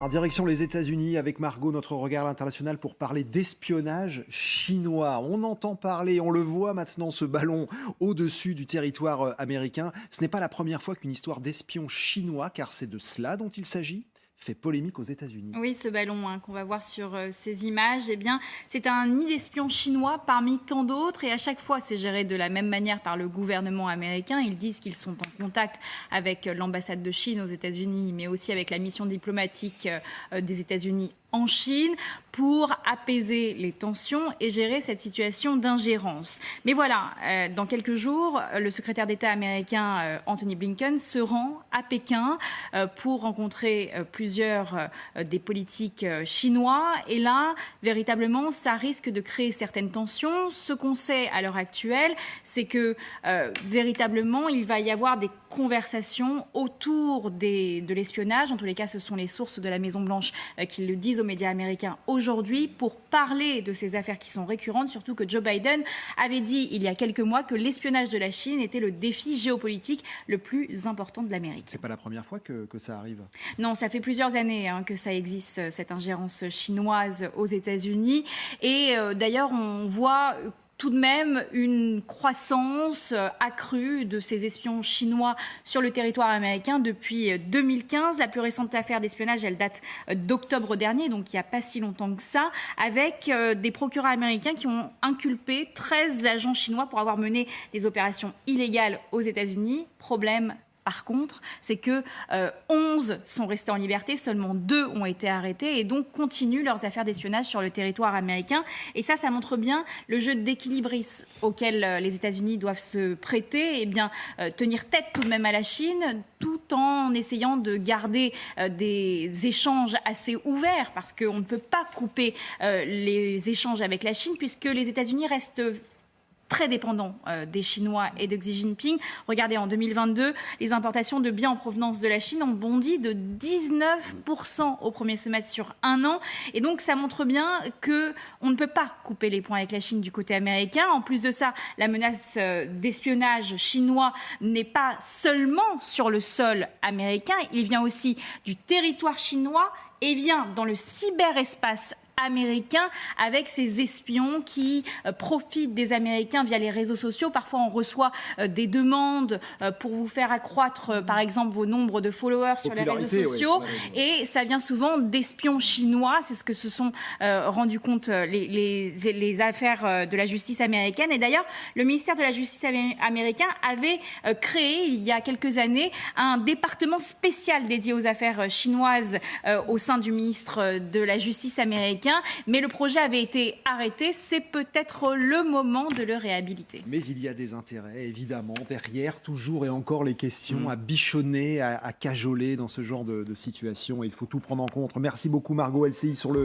En direction les États-Unis avec Margot, notre regard à l'international pour parler d'espionnage chinois. On entend parler, on le voit maintenant, ce ballon au-dessus du territoire américain. Ce n'est pas la première fois qu'une histoire d'espion chinois, car c'est de cela dont il s'agit, fait polémique aux États-Unis. Oui, ce ballon qu'on va voir sur ces images, eh bien, c'est un nid d'espions chinois parmi tant d'autres et à chaque fois, c'est géré de la même manière par le gouvernement américain. Ils disent qu'ils sont en contact avec l'ambassade de Chine aux États-Unis, mais aussi avec la mission diplomatique des États-Unis en Chine pour apaiser les tensions et gérer cette situation d'ingérence. Mais voilà, dans quelques jours, le secrétaire d'État américain Anthony Blinken se rend à Pékin pour rencontrer plusieurs des politiques chinois. Et là, véritablement, ça risque de créer certaines tensions. Ce qu'on sait à l'heure actuelle, c'est que véritablement, il va y avoir des conversations autour de l'espionnage. En tous les cas, ce sont les sources de la Maison-Blanche qui le disent aux médias américains aujourd'hui pour parler de ces affaires qui sont récurrentes, surtout que Joe Biden avait dit il y a quelques mois que l'espionnage de la Chine était le défi géopolitique le plus important de l'Amérique. C'est pas la première fois que ça arrive. Non, ça fait plusieurs années que ça existe, cette ingérence chinoise aux États-Unis. Et d'ailleurs, on voit tout de même une croissance accrue de ces espions chinois sur le territoire américain depuis 2015. La plus récente affaire d'espionnage, elle date d'octobre dernier, donc il n'y a pas si longtemps que ça, avec des procureurs américains qui ont inculpé 13 agents chinois pour avoir mené des opérations illégales aux États-Unis. Problème. Par contre, c'est que 11 sont restés en liberté, seulement 2 ont été arrêtés et donc continuent leurs affaires d'espionnage sur le territoire américain. Et ça montre bien le jeu d'équilibrisme auquel les États-Unis doivent se prêter, et bien tenir tête tout de même à la Chine, tout en essayant de garder des échanges assez ouverts, parce qu'on ne peut pas couper les échanges avec la Chine, puisque les États-Unis restent très dépendant des Chinois et de Xi Jinping. Regardez, en 2022, les importations de biens en provenance de la Chine ont bondi de 19% au premier semestre sur un an. Et donc, ça montre bien qu'on ne peut pas couper les points avec la Chine du côté américain. En plus de ça, la menace d'espionnage chinois n'est pas seulement sur le sol américain, il vient aussi du territoire chinois et vient dans le cyberespace américain avec ces espions qui profitent des Américains via les réseaux sociaux. Parfois, on reçoit des demandes pour vous faire accroître, par exemple, vos nombres de followers sur les réseaux sociaux. Oui, et ça vient souvent d'espions chinois. C'est ce que se sont rendus compte les affaires de la justice américaine. Et d'ailleurs, le ministère de la Justice américain avait créé, il y a quelques années, un département spécial dédié aux affaires chinoises au sein du ministre de la Justice américain. Mais le projet avait été arrêté. C'est peut-être le moment de le réhabiliter. Mais il y a des intérêts, évidemment, derrière, toujours et encore les questions à bichonner, à cajoler dans ce genre de situation. Et il faut tout prendre en compte. Merci beaucoup, Margot LCI, sur le